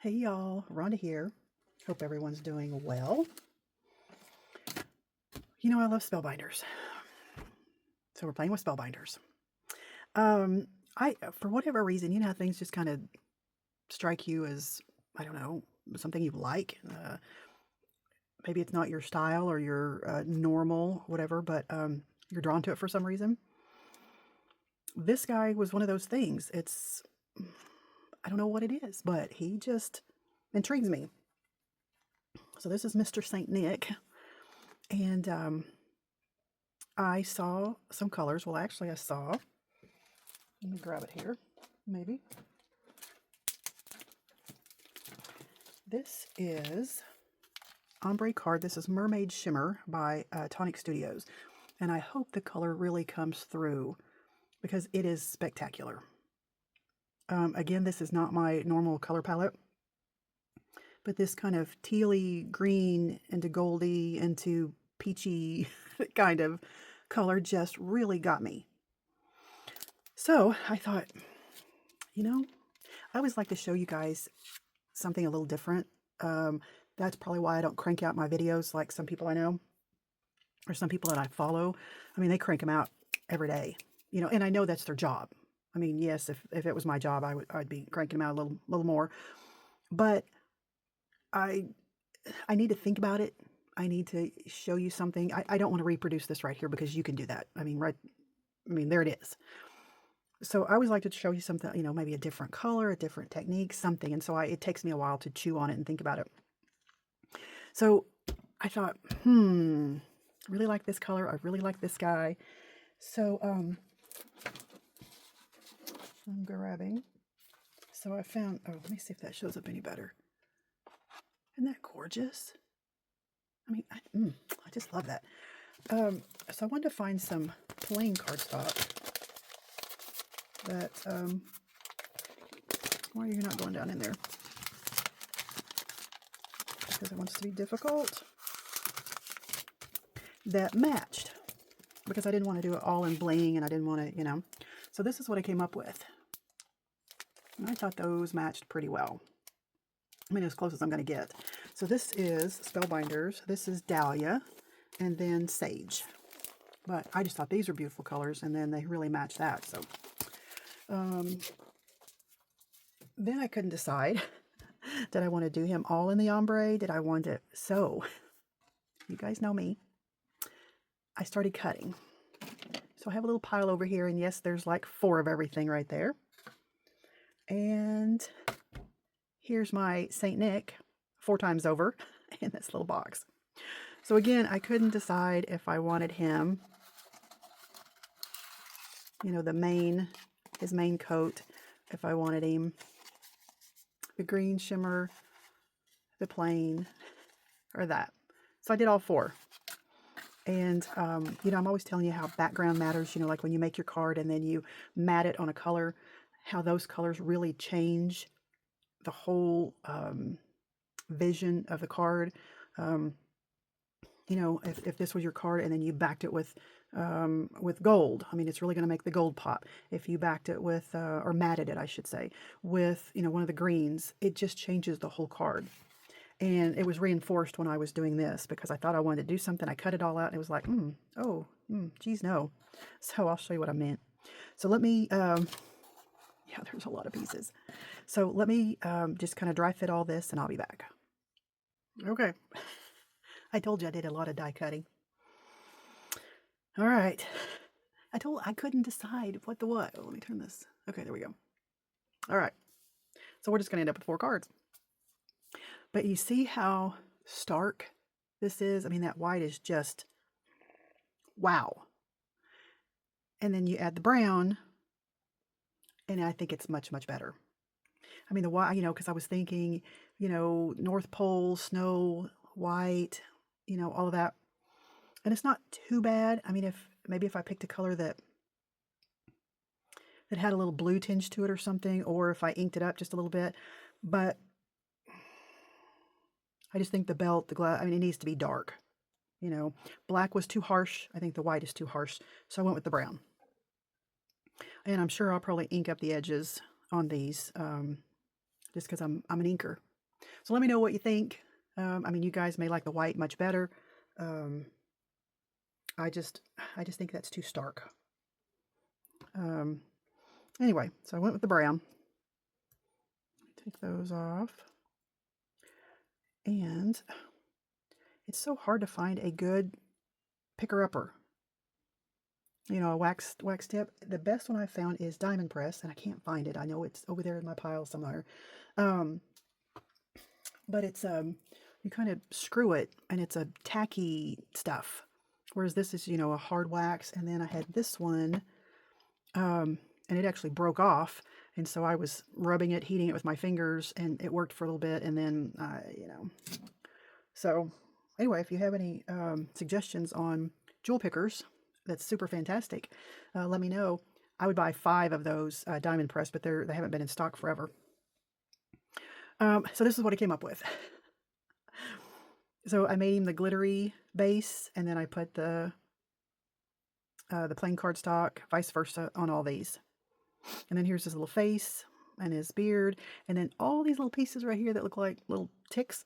Hey y'all, Rhonda here. Hope everyone's doing well. You know I love Spellbinders, so we're playing with Spellbinders. For whatever reason, you know how things just kind of strike you as, I don't know, something you like. Maybe it's not your style or your normal, whatever, but you're drawn to it for some reason. This guy was one of those things. I don't know what it is, but he just intrigues me. So this is Mr. St. Nick, and I saw some colors. Well, actually, let me grab it here, maybe. This is ombre card. This is Mermaid Shimmer by Tonic Studios, and I hope the color really comes through because it is spectacular. Again, this is not my normal color palette, but this kind of tealy green into goldy into peachy kind of color just really got me. So I thought, you know, I always like to show you guys something a little different. That's probably why I don't crank out my videos like some people I know or some people that I follow. I mean, they crank them out every day, you know, and I know that's their job. I mean, yes, if it was my job, I'd be cranking them out a little more, but I need to think about it. I need to show you something. I don't want to reproduce this right here because you can do that. I mean, there it is. So I always like to show you something, you know, maybe a different color, a different technique, something. And so it takes me a while to chew on it and think about it. So I thought, I really like this color. I really like this guy. So I'm grabbing. So I found, let me see if that shows up any better. Isn't that gorgeous? I mean, I just love that. So I wanted to find some plain cardstock that, why are you not going down in there? Because it wants to be difficult. That matched. Because I didn't want to do it all in bling and I didn't want to, you know. So this is what I came up with. And I thought those matched pretty well. I mean, as close as I'm going to get. So this is Spellbinders. This is Dahlia. And then Sage. But I just thought these were beautiful colors. And then they really match that. So then I couldn't decide. Did I want to do him all in the ombre? Did I want it? So, you guys know me. I started cutting. So I have a little pile over here. And yes, there's like 4 of everything right there. And here's my St. Nick 4 times over in this little box. So again, I couldn't decide if I wanted him, you know, his main coat, if I wanted him the green shimmer, the plain, or that. So I did all 4. And, you know, I'm always telling you how background matters, you know, like when you make your card and then you mat it on a color, how those colors really change the whole vision of the card. You know, if this was your card and then you backed it with gold, I mean, it's really going to make the gold pop. If you backed it with, or matted it, I should say, with, you know, one of the greens, it just changes the whole card. And it was reinforced when I was doing this because I thought I wanted to do something. I cut it all out and it was like, geez, no. So I'll show you what I meant. So let me, yeah, there's a lot of pieces. So let me just kind of dry fit all this and I'll be back. Okay. I told you I did a lot of die cutting. All right. I couldn't decide what the what. Oh, let me turn this. Okay, there we go. All right. So we're just going to end up with 4 cards. But you see how stark this is? I mean, that white is just, wow. And then you add the brown, and I think it's much, much better. I mean, the white, you know, because I was thinking, you know, North Pole, snow, white, you know, all of that. And it's not too bad. I mean, maybe if I picked a color that had a little blue tinge to it or something, or if I inked it up just a little bit. But I just think the belt, the glass, I mean, it needs to be dark. You know, black was too harsh. I think the white is too harsh. So I went with the brown. And I'm sure I'll probably ink up the edges on these just because I'm an inker. So let me know what you think. I mean, you guys may like the white much better. I just think that's too stark. Anyway, so I went with the brown. Take those off. And it's so hard to find a good picker-upper. You know, a wax tip. The best one I found is Diamond Press, and I can't find it. I know it's over there in my pile somewhere. But it's you kind of screw it, and it's a tacky stuff. Whereas this is, you know, a hard wax. And then I had this one, and it actually broke off. And so I was rubbing it, heating it with my fingers, and it worked for a little bit. And then, you know, so anyway, if you have any suggestions on jewel pickers, that's super fantastic. Let me know. I would buy 5 of those Diamond Press, but they haven't been in stock forever. So this is what I came up with. So I made him the glittery base, and then I put the plain cardstock, vice versa, on all these. And then here's his little face and his beard, and then all these little pieces right here that look like little ticks.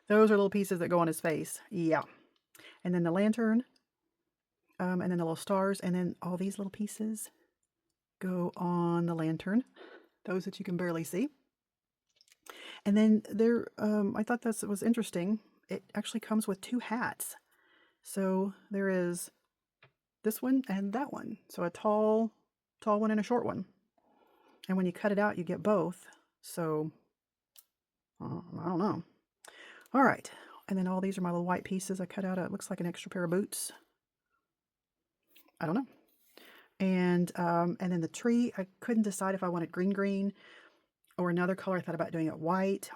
Those are little pieces that go on his face. Yeah. And then the lantern, and then the little stars, and then all these little pieces go on the lantern, those that you can barely see. And then there, I thought this was interesting. It actually comes with 2 hats. So there is this one and that one. So a tall one and a short one. And when you cut it out, you get both. So, I don't know. All right. And then all these are my little white pieces I cut out. It looks like an extra pair of boots. I don't know. And then the tree, I couldn't decide if I wanted green or another color. I thought about doing it white.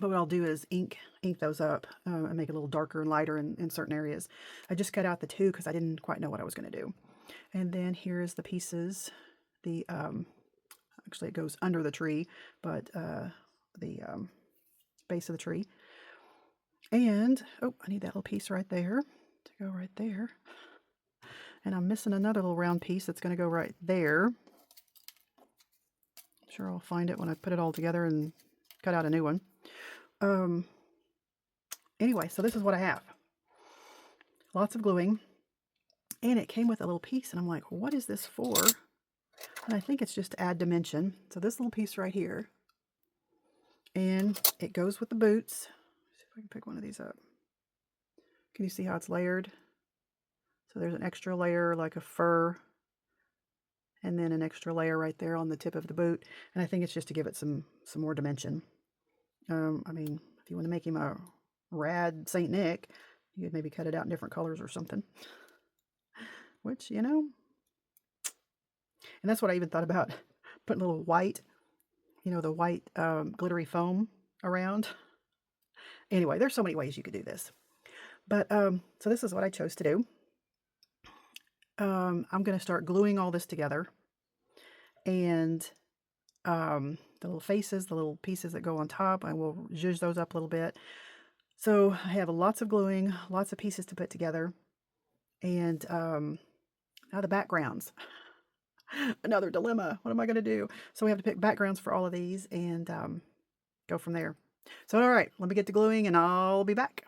But what I'll do is ink those up and make it a little darker and lighter in certain areas. I just cut out the 2 because I didn't quite know what I was going to do. And then here's the pieces. The actually it goes under the tree, but the base of the tree. And oh, I need that little piece right there to go right there. And I'm missing another little round piece that's going to go right there. I'm sure I'll find it when I put it all together and cut out a new one. Anyway, so this is what I have. Lots of gluing. And it came with a little piece, and I'm like, what is this for? And I think it's just to add dimension. So this little piece right here. And it goes with the boots. Let's see if I can pick one of these up. Can you see how it's layered? So there's an extra layer like a fur. And then an extra layer right there on the tip of the boot. And I think it's just to give it some more dimension. I mean, if you want to make him a rad St. Nick, you could maybe cut it out in different colors or something. Which, you know. And that's what I even thought about. Putting a little white, you know, the white glittery foam around. Anyway, there's so many ways you could do this. But, so this is what I chose to do. I'm going to start gluing all this together. And the little faces, the little pieces that go on top, I will zhuzh those up a little bit. So I have lots of gluing, lots of pieces to put together. And now the backgrounds. Another dilemma. What am I going to do? So we have to pick backgrounds for all of these and go from there. So, all right, let me get to gluing and I'll be back.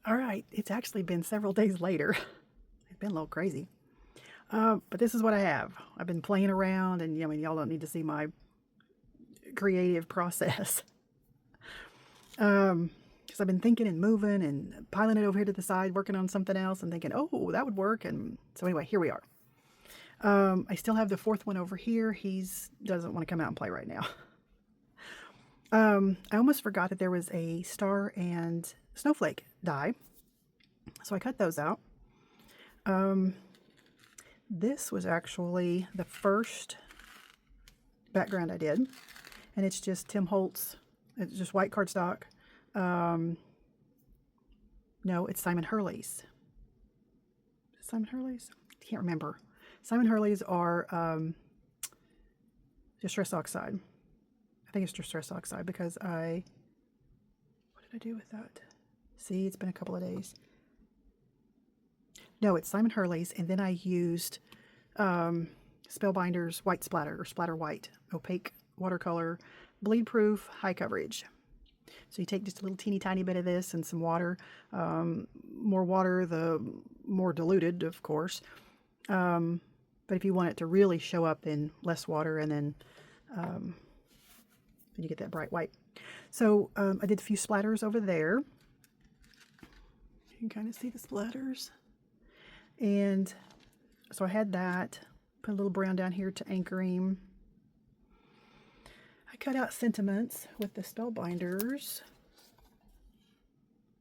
All right, it's actually been several days later. It's been a little crazy. But this is what I have. I've been playing around, and I mean, y'all don't need to see my creative process. Because I've been thinking and moving and piling it over here to the side, working on something else and thinking, oh, that would work. And so anyway, here we are. I still have the 4th one over here. He doesn't want to come out and play right now. I almost forgot that there was a star and snowflake die. So I cut those out. This was actually the first background I did. And it's just Tim Holtz. It's just white cardstock. No, it's Simon Hurley's. Simon Hurley's? I can't remember. Simon Hurley's are Distress Oxide. I think it's Distress Oxide because what did I do with that? See, it's been a couple of days. No, it's Simon Hurley's, and then I used Spellbinders White Splatter, or Splatter White, opaque watercolor bleed proof, high coverage. So you take just a little teeny tiny bit of this and some water. More water, the more diluted, of course. But if you want it to really show up, then less water, and then you get that bright white. So I did a few splatters over there. You can kind of see the splatters. And so I had that. Put a little brown down here to anchor him. I cut out sentiments with the Spellbinders.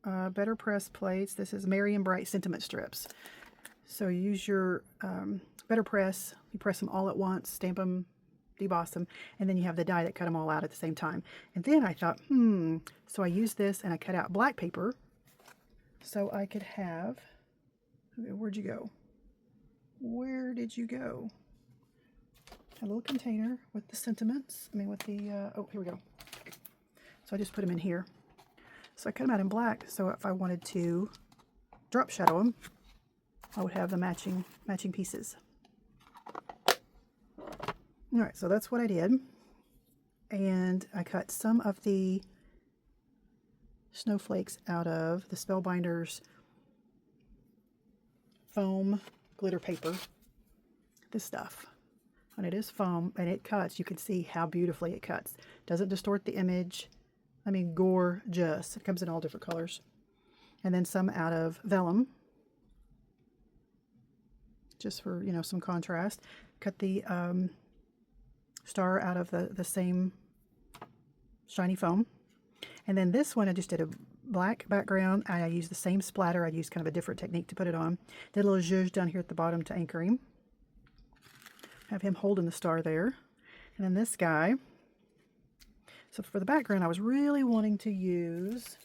Better press plates. This is Merry and Bright sentiment strips. So you use your better press. You press them all at once, stamp them, deboss them, and then you have the die that cut them all out at the same time. And then I thought, so I used this and I cut out black paper so I could have, where'd you go? Where did you go? A little container with the sentiments. With the, oh, here we go. So I just put them in here. So I cut them out in black, so if I wanted to drop shadow them, I would have the matching pieces. All right, so that's what I did. And I cut some of the snowflakes out of the Spellbinders foam glitter paper. This stuff. And it is foam, and it cuts. You can see how beautifully it cuts. Doesn't distort the image. Gorgeous. It comes in all different colors. And then some out of vellum, just for, some contrast. Cut the star out of the same shiny foam. And then this one, I just did a black background. I used the same splatter. I used kind of a different technique to put it on. Did a little zhuzh down here at the bottom to anchor him. Have him holding the star there. And then this guy. So for the background, I was really wanting to use,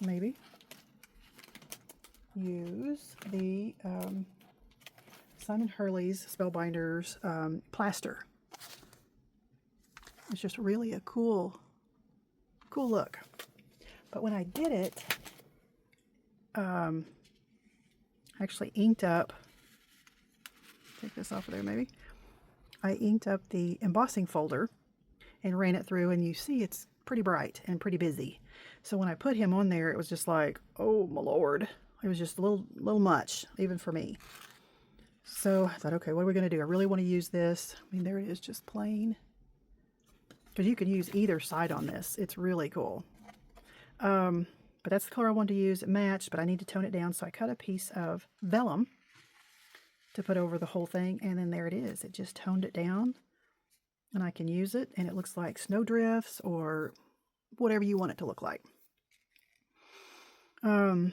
the Simon Hurley's Spellbinders plaster. It's just really a cool look. But when I did it, I actually inked up, take this off of there maybe. I inked up the embossing folder and ran it through, and you see it's pretty bright and pretty busy. So when I put him on there, it was just like, oh my Lord. It was just a little much, even for me. So I thought, okay, what are we going to do? I really want to use this. There it is, just plain. Because you can use either side on this. It's really cool. But that's the color I wanted to use. It matched, but I need to tone it down. So I cut a piece of vellum to put over the whole thing. And then there it is. It just toned it down. And I can use it. And it looks like snowdrifts or whatever you want it to look like. So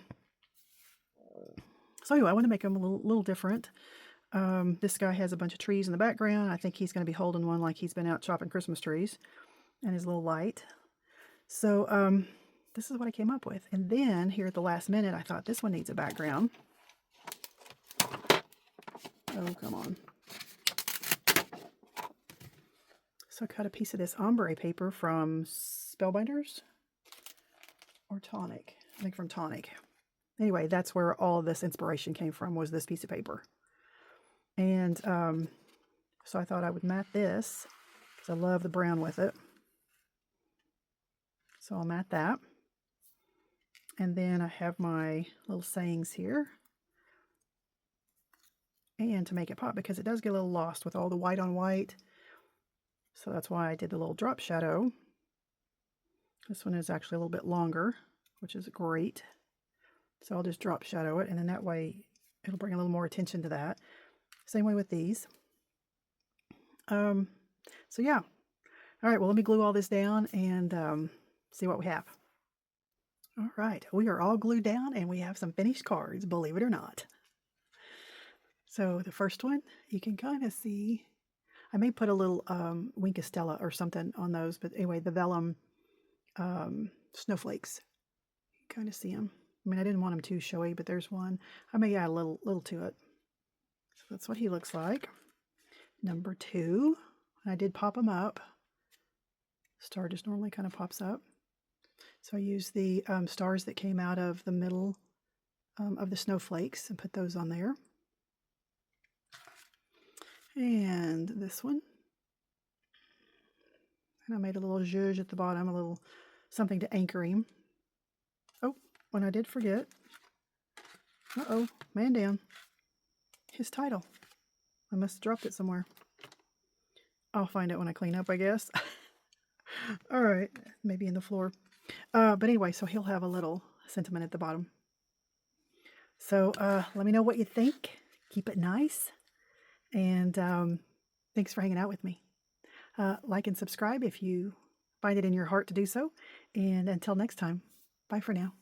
anyway, I want to make them a little different. This guy has a bunch of trees in the background. I think he's going to be holding one like he's been out chopping Christmas trees, and his little light. So this is what I came up with. And then here at the last minute, I thought this one needs a background. Oh, come on. So I cut a piece of this ombre paper from Spellbinders or Tonic. I think from Tonic. Anyway, that's where all of this inspiration came from, was this piece of paper. And so I thought I would matte this, because I love the brown with it. So I'll matte that. And then I have my little sayings here. And to make it pop, because it does get a little lost with all the white on white. So that's why I did the little drop shadow. This one is actually a little bit longer, which is great. So I'll just drop shadow it, and then that way it'll bring a little more attention to that. Same way with these. So yeah. All right, well, let me glue all this down and see what we have. All right, we are all glued down, and we have some finished cards, believe it or not. So the first one, you can kind of see, I may put a little Wink of Stella or something on those, but anyway, the vellum snowflakes. You can kind of see them. I didn't want them too showy, but there's one. I may add a little to it. So that's what he looks like. Number 2, I did pop them up. Star just normally kind of pops up. So I used the stars that came out of the middle of the snowflakes and put those on there. And this one, And I made a little zhuzh at the bottom, a little something to anchor him. Oh, when I did forget. Uh-oh, man down. His title. I must have dropped it somewhere. I'll find it when I clean up, I guess. All right, maybe in the floor. But anyway, so he'll have a little sentiment at the bottom. So let me know what you think. Keep it nice. And thanks for hanging out with me. Like and subscribe if you find it in your heart to do so. And until next time, bye for now.